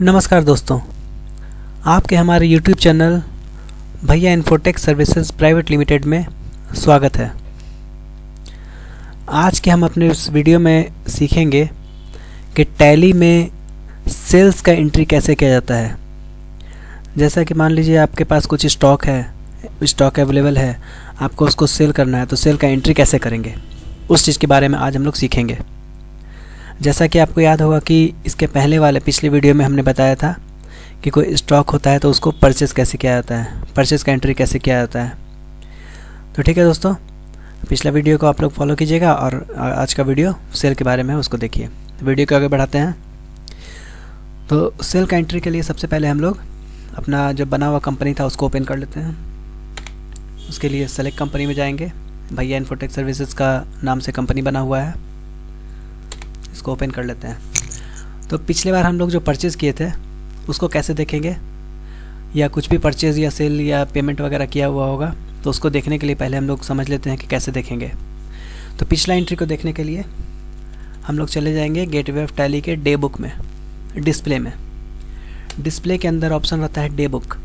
नमस्कार दोस्तों, आपके हमारे YouTube चैनल भैया इन्फोटेक सर्विसेज प्राइवेट लिमिटेड में स्वागत है। आज के हम अपने इस वीडियो में सीखेंगे कि टैली में सेल्स का एंट्री कैसे किया जाता है। जैसा कि मान लीजिए आपके पास कुछ स्टॉक अवेलेबल है, आपको उसको सेल करना है, तो सेल का एंट्री कैसे करेंगे उस चीज़ के बारे में आज हम लोग सीखेंगे। जैसा कि आपको याद होगा कि इसके पिछले वीडियो में हमने बताया था कि कोई स्टॉक होता है तो उसको परचेज़ कैसे किया जाता है, परचेज़ का एंट्री कैसे किया जाता है। तो ठीक है दोस्तों, पिछला वीडियो को आप लोग फॉलो कीजिएगा और आज का वीडियो सेल के बारे में उसको देखिए। वीडियो को आगे बढ़ाते हैं। तो सेल का एंट्री के लिए सबसे पहले हम लोग अपना जो बना हुआ कंपनी था उसको ओपन कर लेते हैं। उसके लिए सेलेक्ट कंपनी में जाएंगे। भैया इन्फोटेक सर्विसेज का नाम से कंपनी बना हुआ है, इसको ओपन कर लेते हैं। तो पिछले बार हम लोग जो परचेज़ किए थे उसको कैसे देखेंगे, या कुछ भी परचेज़ या सेल या पेमेंट वगैरह किया हुआ होगा तो उसको देखने के लिए पहले हम लोग समझ लेते हैं कि कैसे देखेंगे। तो पिछला एंट्री को देखने के लिए हम लोग चले जाएंगे गेटवे ऑफ टैली के डे बुक में, डिस्प्ले में। डिस्प्ले के अंदर ऑप्शन रहता है डे बुक।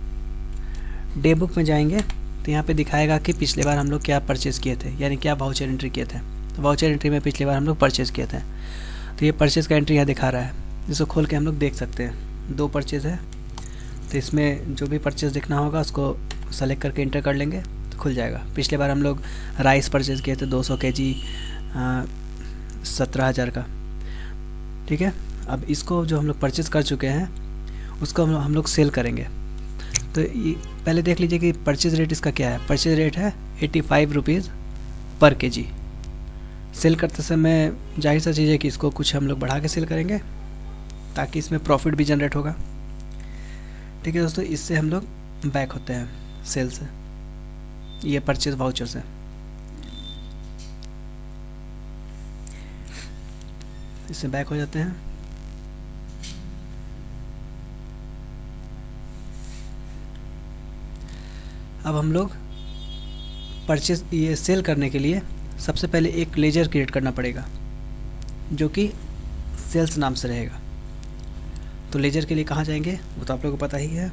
डे बुक में जाएंगे तो यहाँ पे दिखाएगा कि पिछले बार हम लोग क्या परचेज़ किए थे, यानी क्या वाउचर एंट्री किए थे। तो वाउचर एंट्री में पिछले बार हम लोग परचेज़ किए थे, तो ये परचेज़ का एंट्री यहाँ दिखा रहा है, जिसको खोल के हम लोग देख सकते हैं। 2 परचेज़ है, तो इसमें जो भी परचेज़ दिखना होगा उसको सेलेक्ट करके इंटर कर लेंगे तो खुल जाएगा। पिछले बार हम लोग राइस परचेज़ किए थे 200 kg 17,000 का। ठीक है, अब इसको जो हम लोग परचेज़ कर चुके हैं उसको हम लोग सेल करेंगे। तो ये पहले देख लीजिए कि परचेज़ रेट इसका क्या है। परचेज़ रेट है 85 रुपीज़ पर kg। सेल करते समय जाहिर सा चीज़ है कि इसको कुछ हम लोग बढ़ा के सेल करेंगे ताकि इसमें प्रॉफिट भी जनरेट होगा। ठीक है दोस्तों, इससे हम लोग बैक होते हैं सेल से, ये परचेज वाउचर से। इससे बैक हो जाते हैं। अब हम लोग परचेज ये सेल करने के लिए सबसे पहले एक लेजर क्रिएट करना पड़ेगा जो कि सेल्स नाम से रहेगा। तो लेजर के लिए कहाँ जाएंगे वो तो आप लोगों को पता ही है।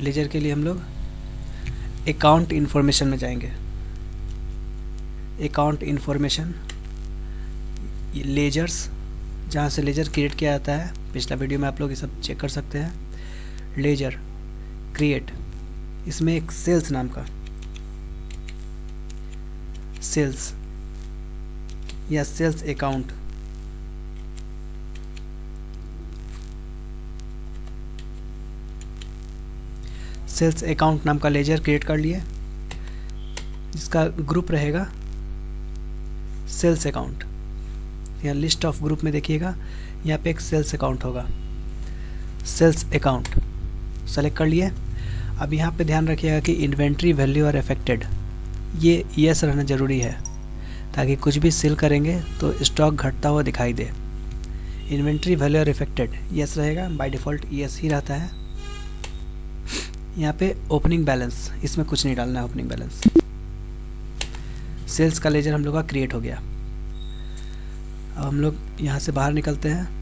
लेजर के लिए हम लोग अकाउंट इन्फॉर्मेशन में जाएंगे। अकाउंट इन्फॉर्मेशन, लेजर्स, जहाँ से लेजर क्रिएट किया जाता है। पिछला वीडियो में आप लोग ये सब चेक कर सकते हैं। लेजर क्रिएट, इसमें एक सेल्स नाम का, सेल्स या सेल्स अकाउंट, सेल्स अकाउंट नाम का लेजर क्रिएट कर लिए, जिसका ग्रुप रहेगा सेल्स अकाउंट। या लिस्ट ऑफ ग्रुप में देखिएगा, यहाँ पे एक सेल्स अकाउंट होगा, सेल्स अकाउंट सेलेक्ट कर लिए। अब यहाँ पे ध्यान रखिएगा कि इन्वेंट्री वैल्यू और अफेक्टेड, ये यस रहना ज़रूरी है ताकि कुछ भी सेल करेंगे तो स्टॉक घटता हुआ दिखाई दे। इन्वेंट्री वैल्यू और अफेक्टेड यस रहेगा, बाय डिफ़ॉल्ट यस ही रहता है। यहाँ पे ओपनिंग बैलेंस, इसमें कुछ नहीं डालना है ओपनिंग बैलेंस। सेल्स का लेजर हम लोग का क्रिएट हो गया। अब हम लोग यहाँ से बाहर निकलते हैं।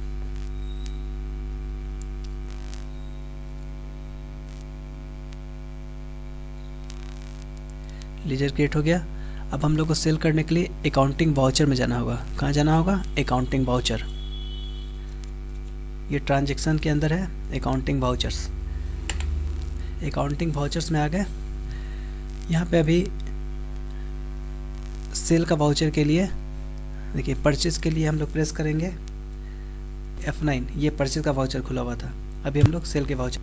लेजर क्रिएट हो गया। अब हम लोग को सेल करने के लिए अकाउंटिंग वाउचर में जाना होगा। कहाँ जाना होगा? Accounting voucher. ये ट्रांजैक्शन के अंदर है अकाउंटिंग वाउचर्स। अकाउंटिंग वाउचर्स में आ गए। यहाँ पे अभी सेल का वाउचर के लिए देखिए, परचेज के लिए हम लोग प्रेस करेंगे F9। ये परचेज का वाउचर खुला हुआ था, अभी हम लोग सेल के वाउचर,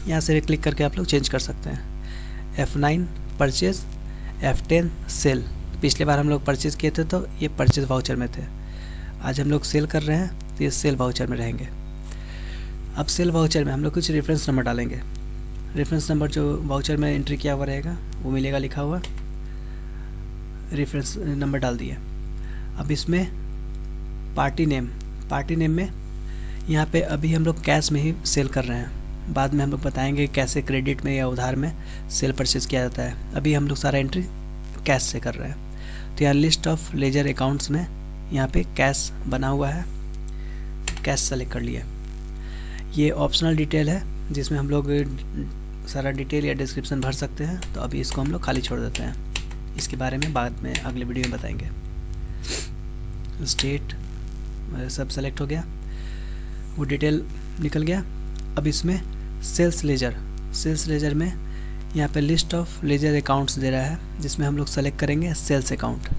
यहाँ से क्लिक करके आप लोग चेंज कर सकते हैं। F9 purchase, F10 cell. पिछले बार हम लोग परचेज़ किए थे तो ये परचेज़ वाउचर में थे, आज हम लोग सेल कर रहे हैं तो ये सेल वाउचर में रहेंगे। अब सेल वाउचर में हम लोग कुछ रेफरेंस नंबर डालेंगे। रेफरेंस नंबर जो वाउचर में एंट्री किया हुआ रहेगा वो मिलेगा लिखा हुआ, रेफरेंस नंबर डाल दिए। अब इसमें पार्टी नेम में यहाँ पे अभी हम लोग कैश में ही सेल कर रहे हैं, बाद में हम लोग बताएंगे कैसे क्रेडिट में या उधार में सेल परचेज किया जाता है। अभी हम लोग सारा एंट्री कैश से कर रहे हैं। तो यहाँ लिस्ट ऑफ लेजर अकाउंट्स में यहाँ पे कैश बना हुआ है, कैश सेलेक्ट कर लिया। ये ऑप्शनल डिटेल है जिसमें हम लोग सारा डिटेल या डिस्क्रिप्शन भर सकते हैं, तो अभी इसको हम लोग खाली छोड़ देते हैं। इसके बारे में बाद में अगले वीडियो में बताएंगे। स्टेट सब सेलेक्ट हो गया, वो डिटेल निकल गया। अब इसमें सेल्स लेजर में यहाँ पे लिस्ट ऑफ लेजर अकाउंट्स दे रहा है, जिसमें हम लोग सेलेक्ट करेंगे सेल्स अकाउंट।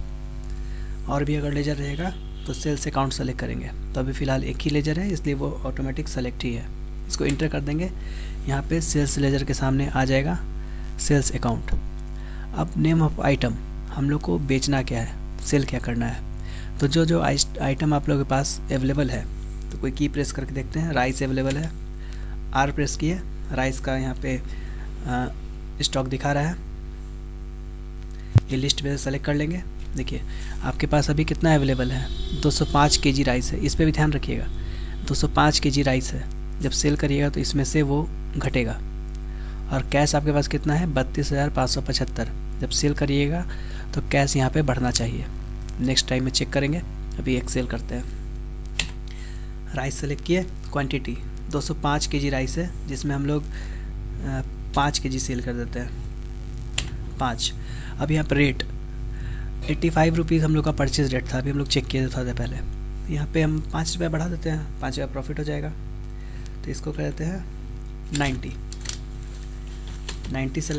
और भी अगर लेजर रहेगा तो सेल्स अकाउंट सेलेक्ट करेंगे। तो अभी फ़िलहाल एक ही लेजर है, इसलिए वो ऑटोमेटिक सेलेक्ट ही है। इसको इंटर कर देंगे, यहाँ पे सेल्स लेजर के सामने आ जाएगा सेल्स अकाउंट। अब नेम ऑफ आइटम, हम लोग को बेचना क्या है, सेल क्या करना है। तो जो आइटम आप लोगों के पास अवेलेबल है, तो कोई की प्रेस करके देखते हैं। राइस अवेलेबल है, आर प्रेस किए, राइस का यहाँ पे स्टॉक दिखा रहा है। ये लिस्ट में सेलेक्ट कर लेंगे। देखिए आपके पास अभी कितना अवेलेबल है, 205 केजी राइस है। इस पर भी ध्यान रखिएगा, 205 केजी राइस है। जब सेल करिएगा तो इसमें से वो घटेगा। और कैश आपके पास कितना है, 32,575। जब सेल करिएगा तो कैश यहाँ पे बढ़ना चाहिए। नेक्स्ट टाइम में चेक करेंगे। अभी एक सेल करते हैं। राइस सेलेक्ट किए, क्वांटिटी 205 केजी राइस है, जिसमें हम लोग 5 केजी सेल कर देते हैं, 5। अब यहाँ पर रेट 85 रुपीज़ हम लोग का परचेज रेट था, अभी हम लोग चेक किए था पहले। यहाँ पे हम 5 रुपये बढ़ा देते हैं, 5 रुपये प्रॉफिट हो जाएगा। तो इसको कर देते हैं 90 से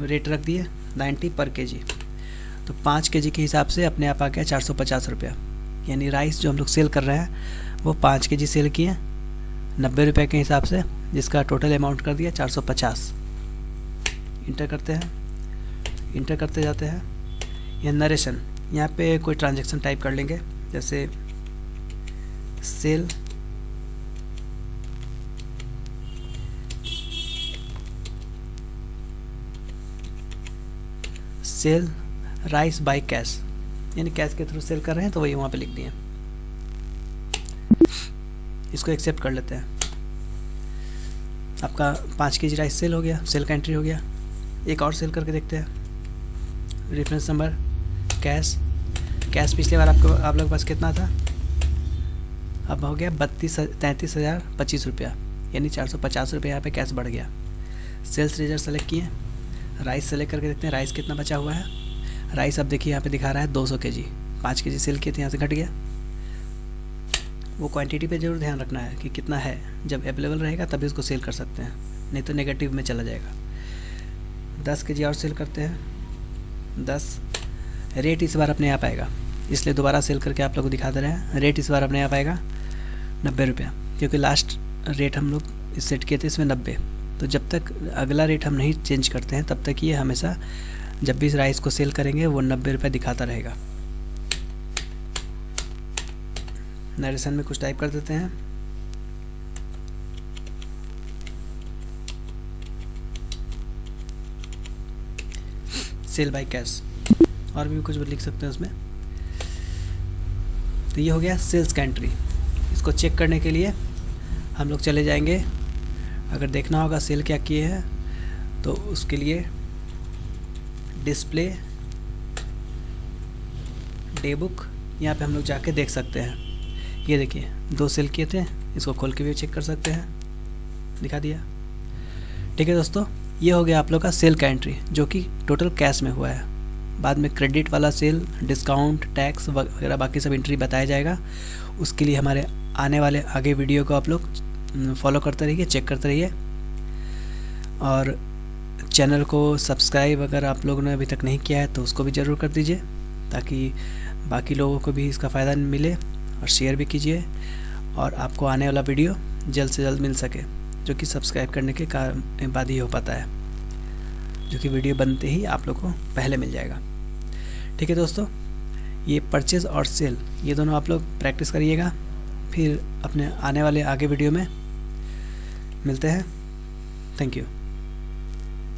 रेट रख दिए, 90 पर केजी। तो 5 केजी के हिसाब से अपने आप आ गया 450 रुपया। यानी राइस जो हम लोग सेल कर रहे हैं वो 5 केजी सेल किए 90 रुपये के हिसाब से, जिसका टोटल अमाउंट कर दिया 450। इंटर करते हैं, इंटर करते जाते हैं। यह नरेशन, यहाँ पे कोई ट्रांजैक्शन टाइप कर लेंगे, जैसे सेल राइस बाय कैश, यानी कैश के थ्रू सेल कर रहे हैं तो वही वहाँ पे लिख दिए। इसको एक्सेप्ट कर लेते हैं। आपका 5 केजी राइस सेल हो गया, सेल का एंट्री हो गया। एक और सेल करके देखते हैं। रेफरेंस नंबर, कैश पिछले बार आप लोगों के पास कितना था, अब हो गया 33,025 रुपया, यानी 450 रुपये यहाँ पे कैश बढ़ गया। सेल्स लेजर सेलेक्ट किए, राइस सेलेक्ट करके देखते हैं राइस कितना बचा हुआ है। राइस अब देखिए यहाँ पे दिखा रहा है 200 केजी, 5 केजी सेल किए थे, यहाँ से घट गया। वो क्वांटिटी पे जरूर ध्यान रखना है कि कितना है। जब अवेलेबल रहेगा तभी उसको सेल कर सकते हैं, नहीं तो नेगेटिव में चला जाएगा। 10 केजी और सेल करते हैं, 10। रेट इस बार अपने आप आएगा, इसलिए दोबारा सेल करके आप लोग को दिखा दे रहे हैं। रेट इस बार अपने आप आएगा 90 रुपया, क्योंकि लास्ट रेट हम लोग सेट किए थे इसमें 90। तो जब तक अगला रेट हम नहीं चेंज करते हैं तब तक ये हमेशा जब भी इस राइस को सेल करेंगे वो 90 रुपये दिखाता रहेगा। नरेशन में कुछ टाइप कर देते हैं। सेल बाय कैश, और भी कुछ लिख सकते हैं उसमें। तो ये हो गया सेल्स का एंट्री। इसको चेक करने के लिए हम लोग चले जाएंगे। अगर देखना होगा सेल क्या किए हैं तो उसके लिए डिस्प्ले डे बुक, यहाँ पे हम लोग जाके देख सकते हैं। ये देखिए 2 सेल किए थे, इसको खोल के भी चेक कर सकते हैं, दिखा दिया। ठीक है दोस्तों, ये हो गया आप लोग का सेल का एंट्री, जो कि टोटल कैश में हुआ है। बाद में क्रेडिट वाला सेल, डिस्काउंट, टैक्स वगैरह बाकी सब एंट्री बताया जाएगा। उसके लिए हमारे आने वाले आगे वीडियो को आप लोग फॉलो करते रहिए, चेक करते रहिए। और चैनल को सब्सक्राइब अगर आप लोगों ने अभी तक नहीं किया है तो उसको भी ज़रूर कर दीजिए, ताकि बाकी लोगों को भी इसका फ़ायदा मिले। और शेयर भी कीजिए, और आपको आने वाला वीडियो जल्द से जल्द मिल सके, जो कि सब्सक्राइब करने के बाद ही हो पाता है, जो कि वीडियो बनते ही आप लोग को पहले मिल जाएगा। ठीक है दोस्तों, ये परचेज़ और सेल ये दोनों आप लोग प्रैक्टिस करिएगा। फिर अपने आने वाले आगे वीडियो में मिलते हैं। Thank you.